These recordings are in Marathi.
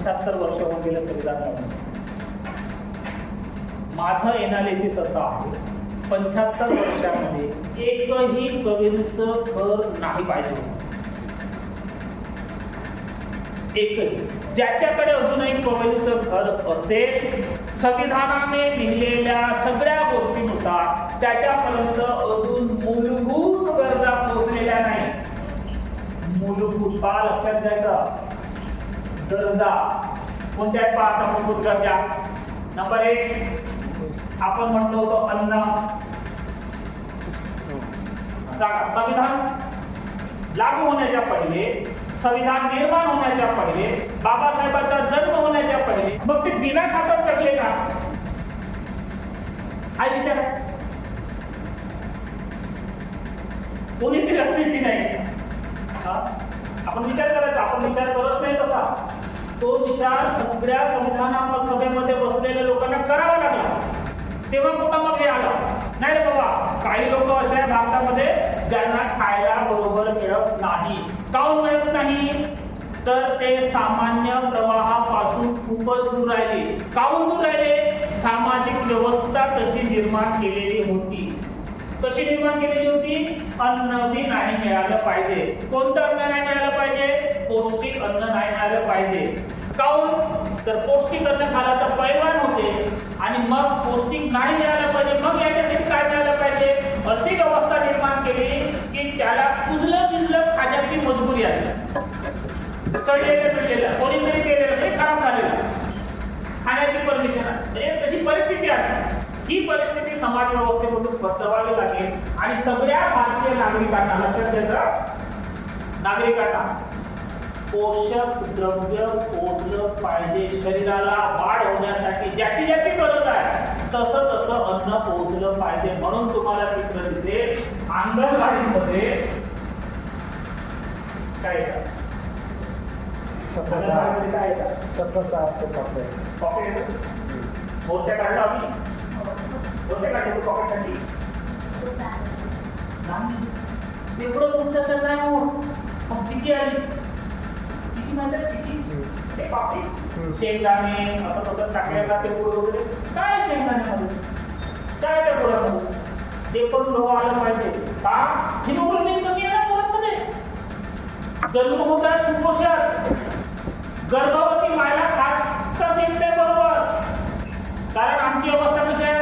75 वर्ष होऊन गेले संविधान म्हणून. माझं एनालिसिस असं आहे, 75 वर्षामध्ये एकही कवींचं घर नाही पाहिजे होतं. एकही ज्याच्याकडे अजूनही कवींचं घर असेल, संविधानाने लिहिलेल्या सगळ्या गोष्टीनुसार त्याच्यापर्यंत अजून मूलभूत गरजा पोहोचलेल्या नाही. मूलभूत का लक्षात घ्यायचं? गरजा कोणत्या आहेत? पाहता मूलभूत गरजा. नंबर 1 आपण म्हणतो होतो अन्न. सांगा, संविधान लागू होण्याच्या पहिले, संविधान निर्माण होण्याच्या पहिले, बाबासाहेबांचा जन्म होण्याच्या पहिले मग ते बिना खाता जगले का? हा विचार कोणीतरी असेल की नाही? आपण विचार करायचा. आपण विचार करत नाही तसा. तो विचार सगळ्या संविधान सभेमध्ये बसलेल्या लोकांना करावा लागला. तेव्हा कुठं मग हे आलं नाही रे बाबा. काही लोक असे आहे भारतामध्ये ज्यांना खायला बरोबर मिळत नाही. काऊन मिळत नाही? तर ते सामान्य प्रवाहापासून खूपच दूर राहिले. काऊन दूर राहिले? सामाजिक व्यवस्था तशी निर्माण केलेली होती. कशी निर्माण केलेली होती? अन्न बी नाही मिळालं पाहिजे. कोणतं अन्न नाही मिळालं पाहिजे? पौष्टिक अन्न नाही मिळालं पाहिजे. काऊन? तर पौष्टिक अन्न खाला तर पैलवान होते आणि मग पौष्टिक नाही मिळालं पाहिजे. मग याच्यासाठी काय मिळालं पाहिजे? अशी व्यवस्था निर्माण केली की त्याला कुजलं भिजलं खाण्याची मजबुरी आली. चढलेलं पिळलेलं कोणीतरी केलेलं ते खराब झालेलं खाण्याची परमिशन आहे. तशी परिस्थिती आहे. ही परिस्थिती समाज व्यवस्थेमधून बदलावी लागेल आणि सगळ्या भारतीय नागरिकांना लक्षात घ्यायचं, नागरिकांना पोषक द्रव्य पोहोचलं पाहिजे. शरीराला वाढ होण्यासाठी ज्याची ज्याची गरज आहे तसं तसं अन्न पोहोचलं पाहिजे. म्हणून तुम्हाला चित्र दिसेल अंगणवाडीमध्ये काय येतं? काय मोठ्या काढला आम्ही मोठ्या काढले पॉकेटसाठी नाही. एवढं पुस्तक तर नाही हो. मग चिकी आली. चिकी म्हणजे चिकी ते पापडी शेंगदाणे असं तसं टाकले जाते वगैरे. काय शेंगदाण्यामध्ये काय त्या पोरामध्ये ते पण लोह आलं पाहिजे. का? हिमोग्लोबिन कमी आहे ना पोरांमध्ये. जन्म होतात कुपोषण. गर्भवती मायला खातच येत नाही बरोबर. कारण आमची अवस्था कशी आहे?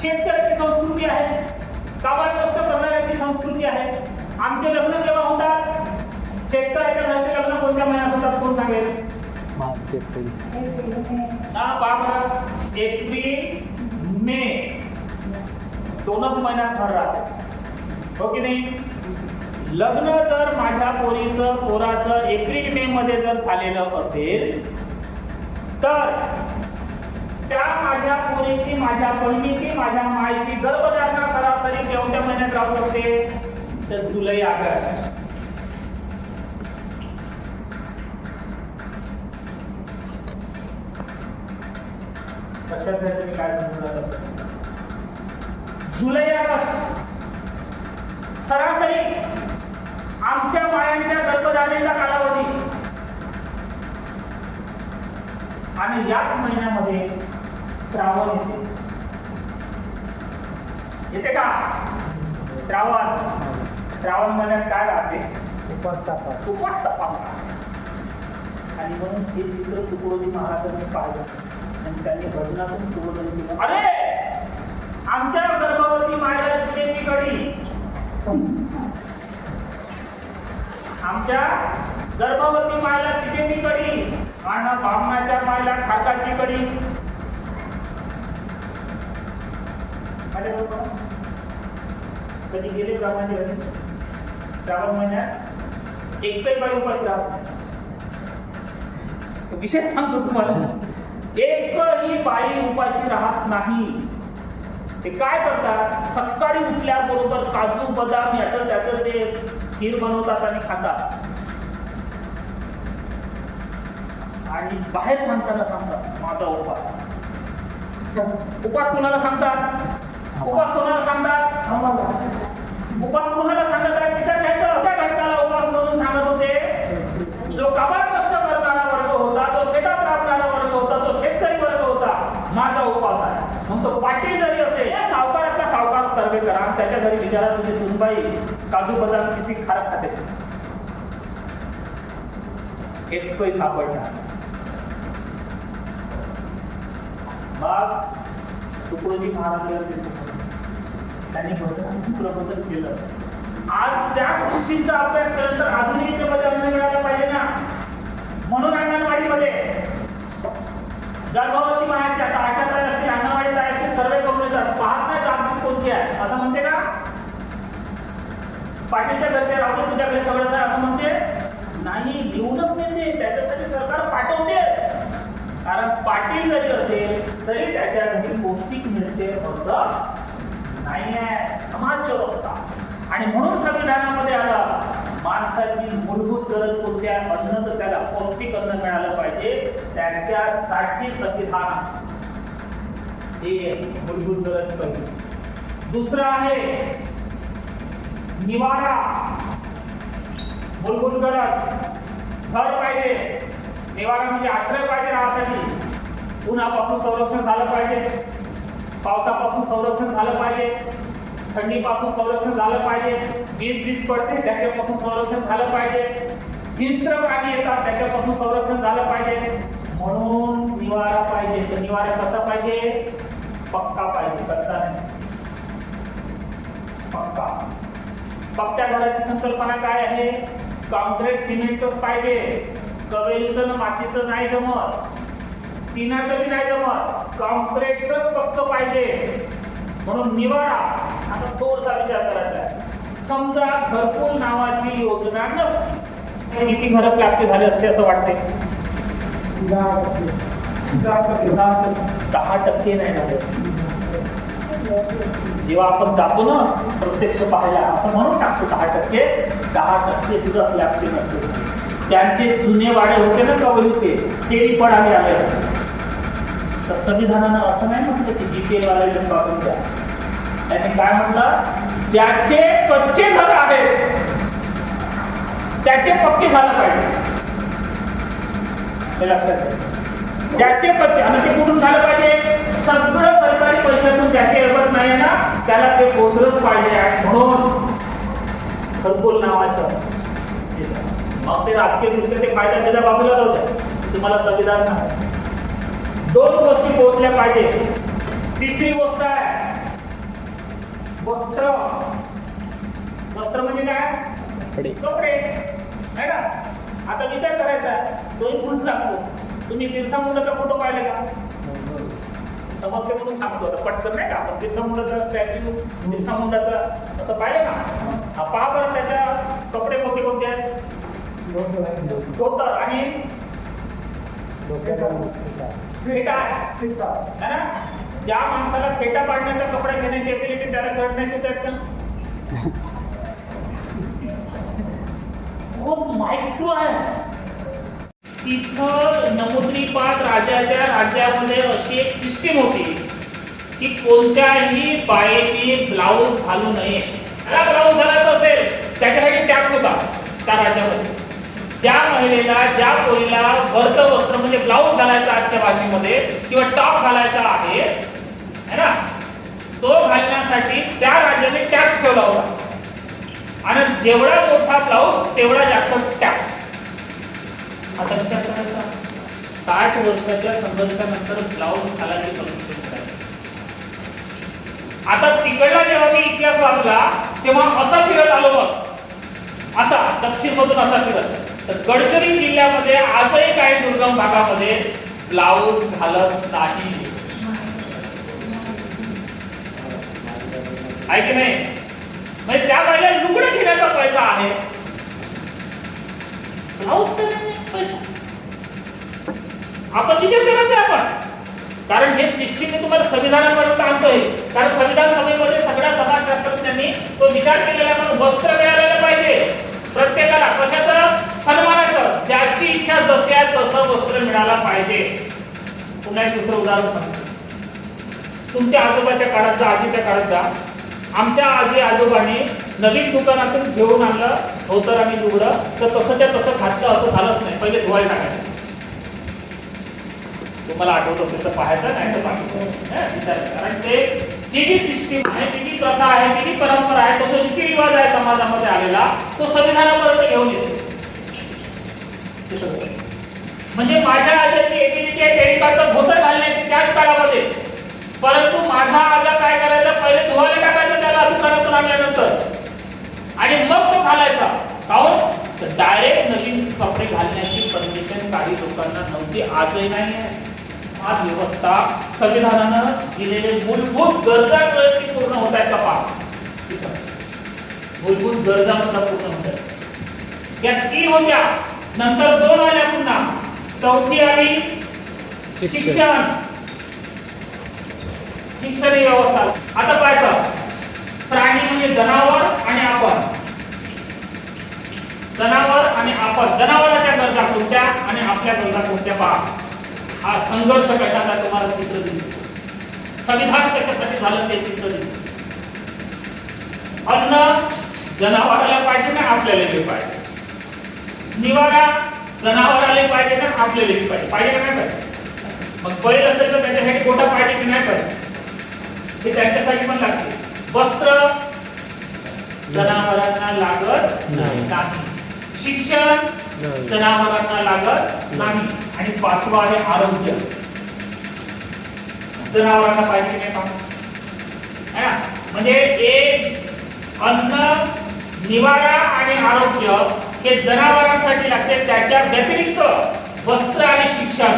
शेतकऱ्याची संस्कृती आहे, काबाडकष्ट करणाऱ्याची संस्कृती आहे. आमचे लग्न जेव्हा होतात, शेतकऱ्याच्या घरचे लग्न कोणत्या महिन्यात होतात? कोण सांगेल? एप्रिल मे 2च महिन्यात भर राहते. हो की नाही? लग्न जर माझ्या पोराचं एप्रिल मे मध्ये जर झालेलं असेल तर त्या माझ्या पोरीची, माझ्या बहिणीची, माझ्या मायची गर्भधारणा सरासरी केवढ्या महिन्यात राहू शकते? तर जुलै ऑगस्ट. लक्षात घ्यायचं मी काय सांगतो. जुलै ऑगस्ट सरासरी आमच्या मायांच्या गर्भधारणेचा कालावधी. आणि याच महिन्यामध्ये श्रावण येते का? श्रावण महिन्यात काय राहते? उपास तपासतात. आणि म्हणून हे चित्र तुकडोजी महाराजांनी पाहिलं आणि त्यांनी भजनातून तुकडोजी केलं. अरे आमच्या गर्भवती मायला चिचेची कढी, आमच्या गर्भवती मायला चिचेची कढी आणि बामणाच्या मायला खाकाची कढी. कधी गेले ब्राह्मणाच्या घरी? श्रावण महिन्यात एकही बाई उपाशी राहत नाही. विशेष सांगतो तुम्हाला, एकही बाई उपाशी राहत नाही. ते काय करतात? सकाळी उठल्याबरोबर काजू बदाम याचं त्याचं ते खीर बनवतात आणि खातात. आणि बाहेर सांगताना सांगतात माझा उपास. उपास कोणाला सांगतात? उपास कोणाला सांगतात? उपास कोणाला सांगत आहे? तिथं त्याचं अशा घटकाला उपास म्हणून सांगत होते जो काबाड कष्ट करणारा वर्ग होता, तो शेतात मग तो पाटील जरी असेल, या सावकारातला सावकार सर्वे करा, त्याच्या घरी विचारा तुझी सुनबाई काजू बदाम किसी खारक खाते, एकही सापडणार. मग तुकडोजी महाराज त्यांनी बदल केलं. आज त्या सृष्टीचा अभ्यास केल्यानंतर आधुनिकतेमध्ये अन्न मिळालं पाहिजे ना, म्हणून अंगणवाडीमध्ये गर्भवती मायाची आता आशा काय असते, अंगणवाडी जायचे सर्वे करून येतात, पाहत नाही जागृत कोणती आहे असं म्हणते का? पाटीलच्या घरचे राहू तुझ्या घरी सगळं आहे असं म्हणते नाही, घेऊनच नेते. त्याच्यासाठी सरकार पाठवते, कारण पाटील जरी असेल तरी त्याच्या घरी पौष्टिक मिळते असं नाही आहे समाज व्यवस्था. आणि म्हणून संविधानामध्ये आला माणसाची मूलभूत गरज कोणती आहे, अन्न, तर त्याला पौष्टिक अन्न मिळालं पाहिजे, त्याच्यासाठी संविधान हे मूलभूत गरज पहिली. दुसरं आहे निवारा, मूलभूत गरज घर पाहिजे, निवारा म्हणजे आश्रय पाहिजे राहण्यासाठी, उन्हापासून संरक्षण झालं पाहिजे, पावसापासून संरक्षण झालं पाहिजे, थंडीपासून संरक्षण झालं पाहिजे, वीज पडते त्याच्यापासून संरक्षण झालं पाहिजे, हिंस्र प्राणी येतात त्याच्यापासून संरक्षण झालं पाहिजे, म्हणून निवारा पाहिजे. तर निवारा कसा पाहिजे? पक्का पाहिजे, कच्चा नाही, पक्का. पक्क्या घराची संकल्पना काय आहे? कॉन्क्रीट सिमेंटच पाहिजे, कवेरीचं मातीचं नाही जमत, टिनाचं बी नाही जमत, कॉन्क्रीटच पक्क पाहिजे. म्हणून निवारा. आता थोडासा विचार करायचा आहे, समजा घरकुल नावाची योजना नसती, किती घर प्राप्त झाले असते असं वाटते? 10% नाही झाले. जेव्हा आपण जातो ना प्रत्यक्ष पाहायला, आपण म्हणून टाकतो 10% सुद्धा स्लॅबचे नसते. ज्यांचे जुने वाडे होते ना कवलीचे, ते पडाले आले. तर संविधानानं असं नाही म्हटलं की जीपीएल वाल्याला बाबून द्या. त्यांनी काय म्हटलं? ज्याचे कच्चे घर आहेत त्याचे पक्के झालं पाहिजे, हे लक्षात घ्या. ज्याचे कच्चे, आणि ते कुठून झालं पाहिजे? सगळं सरकारी पैशातून ज्याचे ऐवत नाही ना त्याला ते पोचलंच पाहिजे. म्हणून घरकुल नावाचं, मग ते राजकीय दृष्ट्या ते फायदा त्याच्या बाजूला जाऊ द्या, तुम्हाला संविधान सांगा. 2 गोष्टी पोहोचल्या पाहिजे. तिसरी गोष्ट आहे वस्त्र. वस्त्र म्हणजे काय? कपडे, है ना. आता विचार करायचा, तोही फुल टाकतो. तुम्ही बिरसा मुंडाचा फोटो पाहिले का? समजते म्हणून सांगतो, पटकन नाही का, आपण बिरसा मुंडाचा स्टॅच्यू, बिरसा मुंडाचा असं पाहिलं ना, पहा बरं त्याच्या कपडे कोणते कोणते आहेत? धोतर आणि फेटा आहे ना. ज्या माणसाला फेटा पाडण्याचा कपडा घेण्याची ऍबिलिटी त्याला शर्ट नाही शिकत का? खूप मायक्रो आहे. तिथं नमुद्रीपाठ राजाच्या राज्यामध्ये अशी एक सिस्टीम होती की कोणत्याही बाईने ब्लाऊज घालू नये. त्याला ब्लाऊज घालायचा असेल त्याच्यासाठी टॅक्स होता त्या राज्यामध्ये. ज्या महिलेला, ज्या पोरीला भरतं वस्त्र म्हणजे ब्लाऊज घालायचा आजच्या भाषेमध्ये किंवा टॉप घालायचा आहे ना, तो घालण्यासाठी त्या राज्याने टॅक्स ठेवला होता. आणि जेवढा मोठा ब्लाऊज तेवढा जास्त टॅक्स. आता विचार करायचा, 60 वर्षाच्या संघर्षानंतर ब्लाऊज घालायची परिस्थिती झाली. आता तिकडला जेव्हा मी इतिहास वाचला तेव्हा असा फिरत आलो, मग असा दक्षिण मधून असा फिरत, तर गडचिरोली जिल्ह्यामध्ये आजही काही दुर्गम भागामध्ये ब्लाऊज घालत नाही, आहे की नाही? म्हणजे त्या बाईला लुगडं घेण्याचा पैसा आहे, ब्लाऊजचा नाही पैसा. आपण विचार करायचा आपण, कारण हे सिस्टीम तुम्हाला संविधानापर्यंत आणतोय. कारण संविधान सभेमध्ये सगळ्या समाजशास्त्रज्ञांनी तो विचार केलेला, म्हणून वस्त्र मिळालेलं पाहिजे प्रत्येकाला. कशाचं? सन्मानाचं. ज्याची इच्छा जशी आहे तसं वस्त्र मिळाला पाहिजे. पुन्हा एक दुसरं उदाहरण सांगतो. तुमच्या आजोबाच्या काळात जा, आजीच्या काळात जा, आमच्या आजी आजोबांनी नवीन दुकानातून घेऊन आणलं धोतर आणि लुगडं, तर तसंच्या तसं घातलं असं झालंच नाही. पहिले धुवायला टाकायचं. तुम्हाला आठवत असेल तर पाहायचं, नाही तर पाहायचं विचार. कारण ती जी सिस्टीम आहे, ती जी प्रथा आहे, ती जी परंपरा आहे, तो जो रीतिरिवाज आहे समाजामध्ये आलेला, तो संविधानापर्यंत घेऊन येतो. म्हणजे माझ्या आजाची एबिलिटी आहे क्रेडिट कार्डचं धोतर घालण्याची त्याच काळामध्ये, परंतु माझा आजा काय करायचा, पहिले धुवायला टाकायचं त्याला दुकानातून आणल्यानंतर आणि मग तो घालायचा. काहून तर डायरेक्ट नवीन कपडे घालण्याची परमिशन काही लोकांना नव्हती, आजही नाही आहे. आज व्यवस्था संविधानानं दिलेले मूलभूत गरजा पूर्ण होत आहेत का पहा. मूलभूत गरजा सुद्धा पूर्ण होत आहेत. या 3 होत्या, नंतर 2 आल्या पुन्हा, चौथी आली शिक्षण ही व्यवस्था. आता पाहायचं प्राणी म्हणजे जनावर आणि आपण. जनावर आणि आपण, जनावरांच्या गरजा कोणत्या आणि आपल्या गरजा कोणत्या पहा. हा संघर्ष कशाचा तुम्हाला चित्र दिसतो, संविधान कशासाठी झालं ते चित्र दिसतं. अन्न जनावराला पाहिजे ना आपल्याला पाहिजे, निवारा जनावराला पाहिजे ना आपल्याला पाहिजे, पाहिजे का नाही पाहिजे. मग बैल असेल तर त्याच्यासाठी गोठा पाहिजे की नाही पाहिजे, हे त्यांच्यासाठी पण लागते. वस्त्र जनावरांना लागत नाही, शिक्षण जनावरांना लागत नाही, आणि 5वं आहे आरोग्य. जनावरांना पाहिजे की नाही पाहिजे. म्हणजे एक अन्न, निवारा आणि आरोग्य हे जनावरांसाठी लागते, त्याच्या व्यतिरिक्त वस्त्र आणि शिक्षण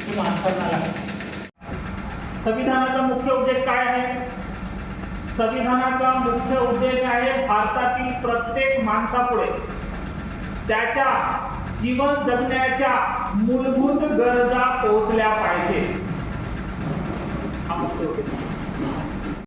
हे माणसांना लागते. संविधानाचा मुख्य उद्देश काय आहे. संविधानाचा मुख्य उद्देश आहे भारतातील प्रत्येक माणसापुढे त्याच्या जीवन जगण्याच्या मूलभूत गरजा पोहोचल्या पाहिजे.